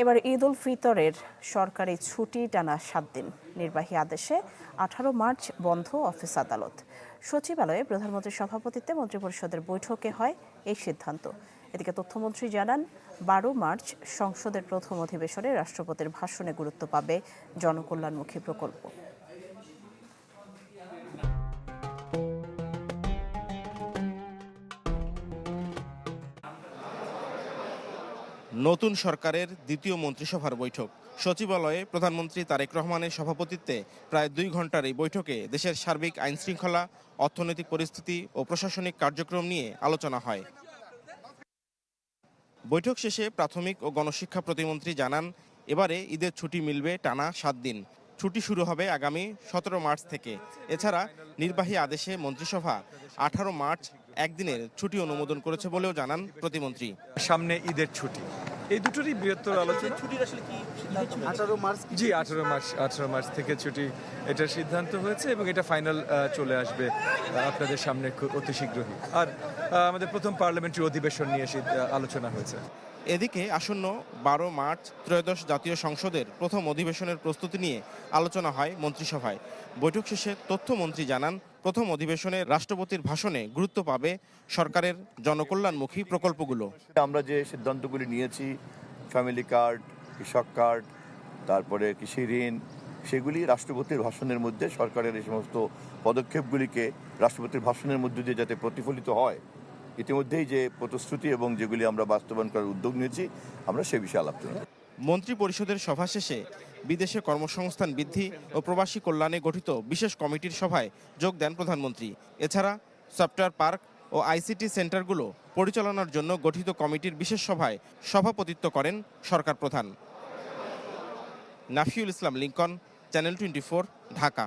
এবার ঈদ উল ফিতরের সরকারি ছুটি টানা 7 দিন। নির্বাহী আদেশে 18 মার্চ বন্ধ অফিস আদালত। সচিবালয়ে প্রধানমন্ত্রীর সভাপতিত্বে মন্ত্রিপরিষদের বৈঠকে হয় এই সিদ্ধান্ত। এদিকে তথ্যমন্ত্রী জানান, 12 মার্চ সংসদের প্রথম অধিবেশনে রাষ্ট্রপতির ভাষণে গুরুত্ব পাবে জনকল্যাণমুখী প্রকল্প। নতুন সরকারের দ্বিতীয় মন্ত্রিসভার বৈঠক। সচিবালয়ে প্রধানমন্ত্রী তারেক রহমানের সভাপতিত্বে প্রায় 2 ঘন্টার এই বৈঠকে দেশের সার্বিক আইনশৃঙ্খলা, অর্থনৈতিক পরিস্থিতি ও প্রশাসনিক কার্যক্রম নিয়ে আলোচনা হয়। বৈঠক শেষে প্রাথমিক ও গণশিক্ষা প্রতিমন্ত্রী জানান, এবারে ঈদের ছুটি মিলবে টানা 7 দিন। ছুটি শুরু হবে আগামী 17 মার্চ থেকে। এছাড়া নির্বাহী আদেশে মন্ত্রিসভা 18 মার্চ একদিনের ছুটি অনুমোদন করেছে বলেও জানান প্রতিমন্ত্রী। সামনে ঈদের ছুটি, এই দুটোরই বৃহত্তর আলোচনা। জি, 18 মার্চ থেকে ছুটি, এটার সিদ্ধান্ত হয়েছে এবং এটা ফাইনাল চলে আসবে আপনাদের সামনে অতি শীঘ্রই। আর আমাদের প্রথম পার্লামেন্টারি অধিবেশন নিয়ে আলোচনা হয়েছে। এদিকে আসন্ন 12 মার্চ ত্রয়োদশ জাতীয় সংসদের প্রথম অধিবেশনের প্রস্তুতি নিয়ে আলোচনা হয় মন্ত্রিসভায়। বৈঠক শেষে তথ্যমন্ত্রী জানান, প্রথম অধিবেশনে রাষ্ট্রপতির ভাষণে গুরুত্ব পাবে সরকারের জনকল্যাণমুখী প্রকল্পগুলো। আমরা যে সিদ্ধান্তগুলি নিয়েছি, ফ্যামিলি কার্ড, কৃষক কার্ড, তারপরে কৃষি ঋণ, সেগুলি রাষ্ট্রপতির ভাষণের মধ্যে সরকারের এই সমস্ত পদক্ষেপগুলিকে রাষ্ট্রপতির ভাষণের মধ্যে দিয়ে যাতে প্রতিফলিত হয়, ইতিমধ্যেই যে প্রতিশ্রুতি এবং যেগুলি আমরা বাস্তবায়ন করার উদ্যোগ নিয়েছি, আমরা সে বিষয়ে আলোচনা করি। মন্ত্রী পরিষদের সভা শেষে বিদেশে কর্মসংস্থান বৃদ্ধি ও প্রবাসী কল্যাণে গঠিত বিশেষ কমিটির সভায় যোগ দেন প্রধানমন্ত্রী। এছাড়া সফটওয়্যার পার্ক ও আইসিটি সেন্টারগুলো পরিচালনার জন্য গঠিত কমিটির বিশেষ সভায় সভাপতিত্ব করেন সরকার প্রধান। নাফিউল ইসলাম লিংকন, চ্যানেল 24, ঢাকা।